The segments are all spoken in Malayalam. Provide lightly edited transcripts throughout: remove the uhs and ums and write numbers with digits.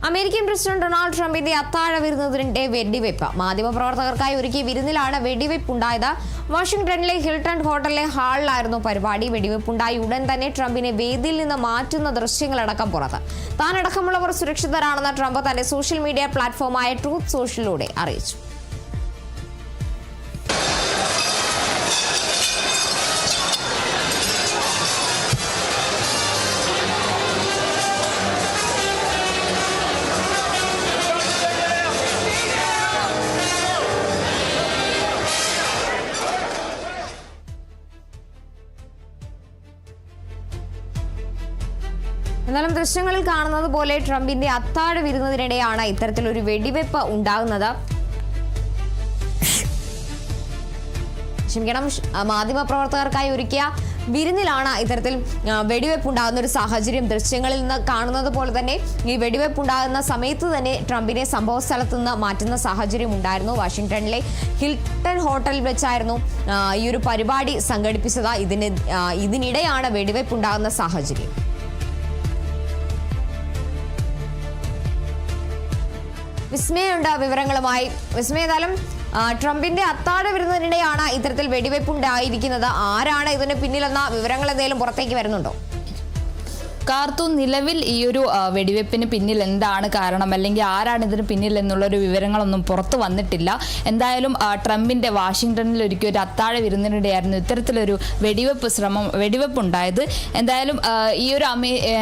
അമേരിക്കൻ പ്രസിഡന്റ് ഡൊണാൾഡ് ട്രംപിന്റെ അത്താഴ വിരുന്നിന്റെ വെടിവെപ്പ് മാധ്യമപ്രവർത്തകർക്കായി ഒരുക്കിയ വിരുന്നിലാണ് വെടിവെപ്പുണ്ടായത്. വാഷിംഗ്ടണിലെ ഹിൽട്ടൺ ഹോട്ടലിലെ ഹാളിലായിരുന്നു പരിപാടി. വെടിവെപ്പുണ്ടായി ഉടൻ തന്നെ ട്രംപിനെ വേദിയിൽ നിന്ന് മാറ്റുന്ന ദൃശ്യങ്ങളടക്കം പുറത്ത്. താനടക്കമുള്ളവർ സുരക്ഷിതരാണെന്ന് ട്രംപ് തന്റെ സോഷ്യൽ മീഡിയ പ്ലാറ്റ്ഫോമായ ട്രൂത്ത് സോഷ്യലിലൂടെ അറിയിച്ചു. എന്നാലും ദൃശ്യങ്ങളിൽ കാണുന്നത് പോലെ ട്രംപിന്റെ അത്താഴ വിരുന്നതിനിടെയാണ് ഇത്തരത്തിലൊരു വെടിവെപ്പ് ഉണ്ടാകുന്നത്. മാധ്യമപ്രവർത്തകർക്കായി ഒരുക്കിയ വിരുന്നിലാണ് ഇത്തരത്തിൽ വെടിവെപ്പുണ്ടാകുന്ന ഒരു സാഹചര്യം. ദൃശ്യങ്ങളിൽ നിന്ന് കാണുന്നത് പോലെ തന്നെ ഈ വെടിവെപ്പുണ്ടാകുന്ന സമയത്ത് തന്നെ ട്രംപിനെ സംഭവ സ്ഥലത്ത് നിന്ന് മാറ്റുന്ന സാഹചര്യം ഉണ്ടായിരുന്നു. വാഷിംഗ്ടണിലെ ഹിൽട്ടൺ ഹോട്ടലിൽ വെച്ചായിരുന്നു ഈ ഒരു പരിപാടി സംഘടിപ്പിച്ചത്. ഇതിനിടെയാണ് വെടിവെപ്പുണ്ടാകുന്ന സാഹചര്യം. വിസ്മയുണ്ട് വിവരങ്ങളുമായി. വിസ്മയതാലും ട്രംപിന്റെ അത്താഴ വിരുന്നിനിടെയാണ് ഇത്തരത്തിൽ വെടിവെപ്പുണ്ടായിരിക്കുന്നത്. ആരാണ് ഇതിന് പിന്നിലെന്ന വിവരങ്ങൾ എന്തെങ്കിലും പുറത്തേക്ക് വരുന്നുണ്ടോ? കാർത്തൂൺ, നിലവിൽ ഈ ഒരു വെടിവെപ്പിന് പിന്നിൽ എന്താണ് കാരണം, അല്ലെങ്കിൽ ആരാണ് ഇതിന് പിന്നിൽ എന്നുള്ളൊരു വിവരങ്ങളൊന്നും പുറത്തു വന്നിട്ടില്ല. എന്തായാലും ട്രംപിന്റെ വാഷിംഗ്ടണിൽ ഒരുക്കിയ ഒരു അത്താഴ വിരുന്നിനിടെയായിരുന്നു ഇത്തരത്തിലൊരു വെടിവെപ്പുണ്ടായത്. എന്തായാലും ഈ ഒരു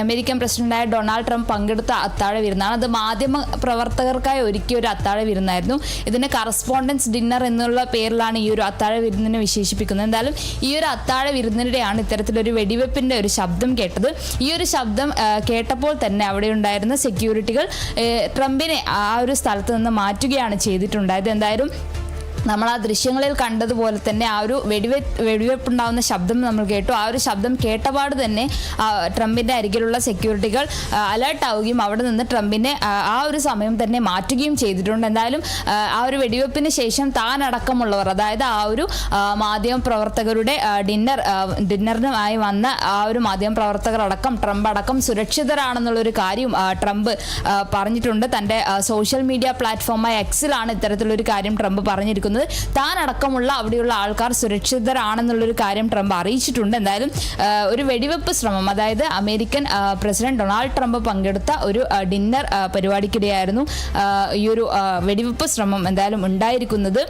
അമേരിക്കൻ പ്രസിഡന്റായ ഡൊണാൾഡ് ട്രംപ് പങ്കെടുത്ത അത്താഴ വിരുന്നാണ്. അത് മാധ്യമ പ്രവർത്തകർക്കായി ഒരുക്കിയ ഒരു അത്താഴ വിരുന്നായിരുന്നു. ഇതിന് കറസ്പോണ്ടൻസ് ഡിന്നർ എന്നുള്ള പേരിലാണ് ഈ ഒരു അത്താഴ വിരുന്നിനെ വിശേഷിപ്പിക്കുന്നത്. എന്തായാലും ഈ ഒരു അത്താഴ വിരുന്നിനിടെയാണ് ഇത്തരത്തിലൊരു വെടിവെപ്പിന്റെ ഒരു ശബ്ദം കേട്ടത്. ഈ ഒരു ശബ്ദം കേട്ടപ്പോൾ തന്നെ അവിടെ ഉണ്ടായിരുന്ന സെക്യൂരിറ്റികൾ ട്രംപിനെ ആ ഒരു സ്ഥലത്ത് നിന്ന് മാറ്റുകയാണ് ചെയ്തിട്ടുണ്ടായത്. എന്തായാലും നമ്മൾ ആ ദൃശ്യങ്ങളിൽ കണ്ടതുപോലെ തന്നെ ആ ഒരു വെടിവെപ്പുണ്ടാവുന്ന ശബ്ദം നമ്മൾ കേട്ടു. ആ ഒരു ശബ്ദം കേട്ടപാട് തന്നെ ട്രംപിന്റെ അരികിലുള്ള സെക്യൂരിറ്റികൾ അലേർട്ട് ആവുകയും അവിടെ നിന്ന് ട്രംപിനെ ആ ഒരു സമയം തന്നെ മാറ്റുകയും ചെയ്തിട്ടുണ്ട്. എന്തായാലും ആ ഒരു വെടിവെപ്പിന് ശേഷം താനടക്കമുള്ളവർ, അതായത് ആ ഒരു മാധ്യമ പ്രവർത്തകരുടെ ഡിന്നറിനുമായി വന്ന ആ ഒരു മാധ്യമ പ്രവർത്തകർ അടക്കം ട്രംപ് അടക്കം സുരക്ഷിതരാണെന്നുള്ളൊരു കാര്യം ട്രംപ് പറഞ്ഞിട്ടുണ്ട്. തൻ്റെ സോഷ്യൽ മീഡിയ പ്ലാറ്റ്ഫോമായ എക്സിലാണ് ഇത്തരത്തിലൊരു കാര്യം ട്രംപ് പറഞ്ഞിരിക്കുന്നത്. താൻ അടക്കമുള്ള അവിടെയുള്ള ആൾക്കാർ സുരക്ഷിതരാണെന്നുള്ളൊരു കാര്യം ട്രംപ് അറിയിച്ചിട്ടുണ്ട്. എന്തായാലും ഒരു വെടിവെപ്പ് ശ്രമം, അതായത് അമേരിക്കൻ പ്രസിഡന്റ് ഡൊണാൾഡ് ട്രംപ് പങ്കെടുത്ത ഒരു ഡിന്നർ പരിപാടിക്കിടെയായിരുന്നു ഈ ഒരു വെടിവെപ്പ് ശ്രമം എന്തായാലും ഉണ്ടായിരിക്കുന്നത്.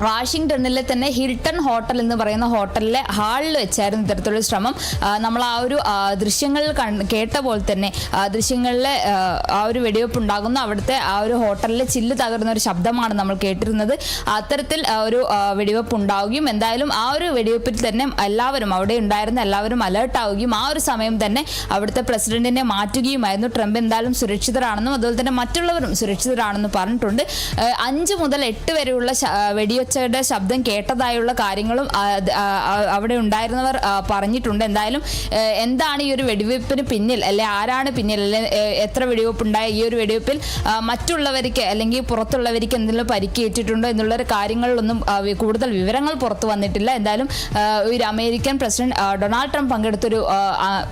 വാഷിംഗ്ടണിലെ തന്നെ ഹിൽട്ടൺ ഹോട്ടൽ എന്ന് പറയുന്ന ഹോട്ടലിലെ ഹാളിൽ വെച്ചായിരുന്നു ഇത്തരത്തിലുള്ള ശ്രമം. നമ്മൾ ആ ഒരു ദൃശ്യങ്ങളിൽ കേട്ട പോലെ തന്നെ ദൃശ്യങ്ങളിലെ ആ ഒരു വെടിവെപ്പ് ഉണ്ടാകുന്ന അവിടുത്തെ ആ ഒരു ഹോട്ടലിലെ ചില്ല് തകർന്ന ഒരു ശബ്ദമാണ് നമ്മൾ കേട്ടിരുന്നത്. അത്തരത്തിൽ ഒരു വെടിവെപ്പ് ഉണ്ടാവുകയും എന്തായാലും ആ ഒരു വെടിവെപ്പിൽ തന്നെ എല്ലാവരും, അവിടെ ഉണ്ടായിരുന്ന എല്ലാവരും അലേർട്ട് ആവുകയും ആ ഒരു സമയം തന്നെ അവിടുത്തെ പ്രസിഡന്റിനെ മാറ്റുകയുമായിരുന്നു. ട്രംപ് എന്തായാലും സുരക്ഷിതരാണെന്നും അതുപോലെ തന്നെ മറ്റുള്ളവരും സുരക്ഷിതരാണെന്നും പറഞ്ഞിട്ടുണ്ട്. 5 മുതൽ 8 വരെയുള്ള വെടിവെച്ചയുടെ ശബ്ദം കേട്ടതായുള്ള കാര്യങ്ങളും അവിടെ ഉണ്ടായിരുന്നവർ പറഞ്ഞിട്ടുണ്ട്. എന്തായാലും എന്താണ് ഈ ഒരു വെടിവെപ്പിന് പിന്നിൽ, അല്ലെ ആരാണ് പിന്നിൽ, അല്ലെ എത്ര വെടിവെപ്പുണ്ടായ ഈ ഒരു വെടിവെപ്പിൽ മറ്റുള്ളവർക്ക് അല്ലെങ്കിൽ പുറത്തുള്ളവർക്ക് എന്തെങ്കിലും പരിക്കേറ്റിട്ടുണ്ടോ എന്നുള്ള കാര്യങ്ങളിലൊന്നും കൂടുതൽ വിവരങ്ങൾ പുറത്തു വന്നിട്ടില്ല. എന്തായാലും ഒരു അമേരിക്കൻ പ്രസിഡന്റ് ഡൊണാൾഡ് ട്രംപ് പങ്കെടുത്തൊരു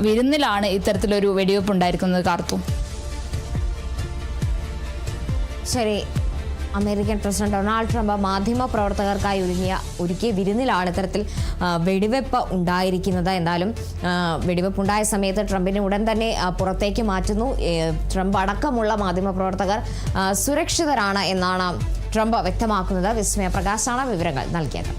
വിരുന്നിലാണ് ഇത്തരത്തിലൊരു വെടിവെപ്പ് ഉണ്ടായിരിക്കുന്നത്. കാർത്തു, ശരി. അമേരിക്കൻ പ്രസിഡന്റ് ഡൊണാൾഡ് ട്രംപ് മാധ്യമ പ്രവർത്തകർക്കായി ഒരുക്കിയ വിരുന്നിലാണ് ഇത്തരത്തിൽ വെടിവെപ്പ് ഉണ്ടായിരിക്കുന്നത്. എന്തായാലും വെടിവെപ്പുണ്ടായ സമയത്ത് ട്രംപിനെ ഉടൻ തന്നെ പുറത്തേക്ക് മാറ്റുന്നു. ട്രംപ് അടക്കമുള്ള മാധ്യമ പ്രവർത്തകർ സുരക്ഷിതരാണ് എന്നാണ് ട്രംപ് വ്യക്തമാക്കുന്നത്. വിസ്മയ പ്രകാശാണ് വിവരങ്ങൾ നൽകിയത്.